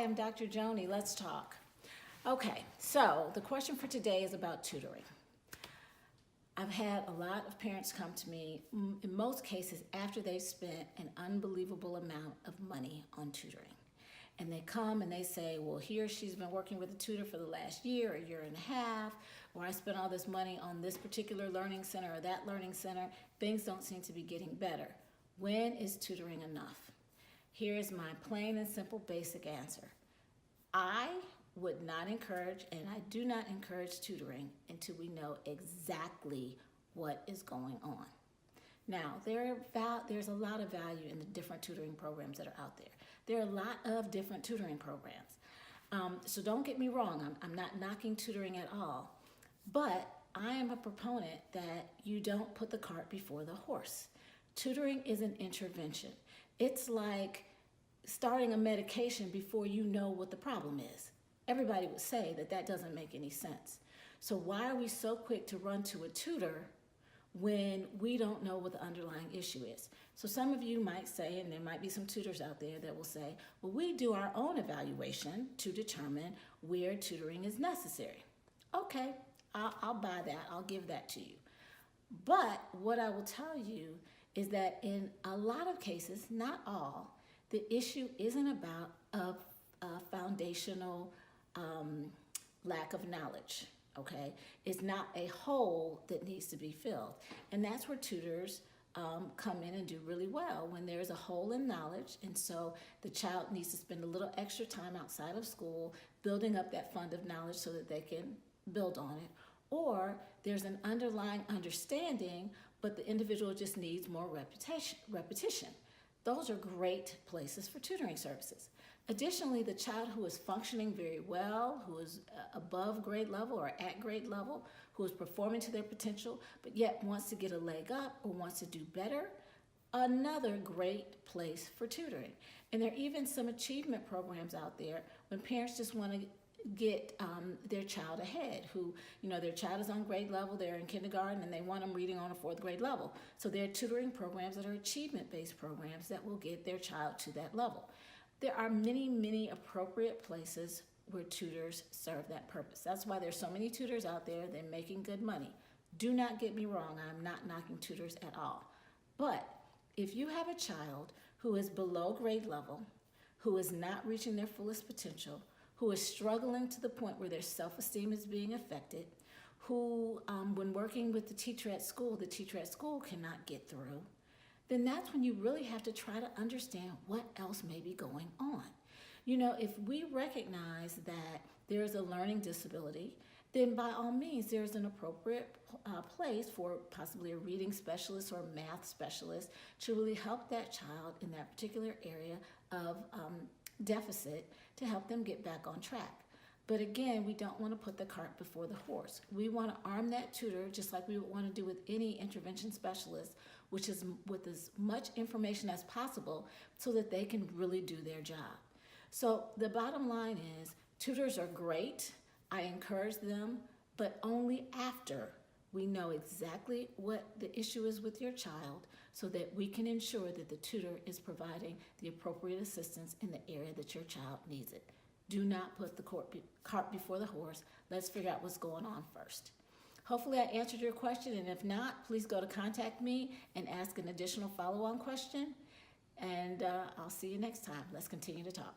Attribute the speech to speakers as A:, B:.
A: I'm Dr. Joni. Let's talk. Okay, so the question for today is about tutoring. I've had a lot of parents come to me, in most cases after they've spent an unbelievable amount of money on tutoring. And they come and they say, well, he or she's been working with a tutor for the last year or year and a half, or I spent all this money on this particular learning center or that learning center. Things don't seem to be getting better. When is tutoring enough? Here's my plain and simple basic answer. I would not encourage, and I do not encourage tutoring until we know exactly what is going on. Now, there's a lot of value in the different tutoring programs that are out there. There are a lot of different tutoring programs. So don't get me wrong, I'm not knocking tutoring at all, but I am a proponent that you don't put the cart before the horse. Tutoring is an intervention. It's like starting a medication before you know what the problem is. Everybody would say that that doesn't make any sense. So why are we so quick to run to a tutor when we don't know what the underlying issue is? So some of you might say, and there might be some tutors out there that will say, well, we do our own evaluation to determine where tutoring is necessary. Okay, I'll buy that, I'll give that to you. But what I will tell you is that in a lot of cases, not all, the issue isn't about a foundational lack of knowledge, okay? It's not a hole that needs to be filled. And that's where tutors come in and do really well, when there's a hole in knowledge, and so the child needs to spend a little extra time outside of school building up that fund of knowledge so that they can build on it. Or there's an underlying understanding, but the individual just needs more repetition. Those are great places for tutoring services. Additionally, the child who is functioning very well, who is above grade level or at grade level, who is performing to their potential, but yet wants to get a leg up or wants to do better, another great place for tutoring. And there are even some achievement programs out there when parents just want to get their child ahead, who, their child is on grade level, they're in kindergarten, and they want them reading on a 4th grade level. So there are tutoring programs that are achievement-based programs that will get their child to that level. There are many, many appropriate places where tutors serve that purpose. That's why there's so many tutors out there, they're making good money. Do not get me wrong, I'm not knocking tutors at all. But if you have a child who is below grade level, who is not reaching their fullest potential, who is struggling to the point where their self-esteem is being affected, who, when working with the teacher at school cannot get through, then that's when you really have to try to understand what else may be going on. If we recognize that there's a learning disability, then by all means, there's an appropriate place for possibly a reading specialist or math specialist to really help that child in that particular area of deficit to help them get back on track. But again, we don't want to put the cart before the horse. We want to arm that tutor just like we would want to do with any intervention specialist, which is with as much information as possible so that they can really do their job. So the bottom line is, tutors are great. I encourage them, but only after we know exactly what the issue is with your child so that we can ensure that the tutor is providing the appropriate assistance in the area that your child needs it. Do not put the cart before the horse. Let's figure out what's going on first. Hopefully I answered your question, and if not, please go to contact me and ask an additional follow-on question, and I'll see you next time. Let's continue to talk.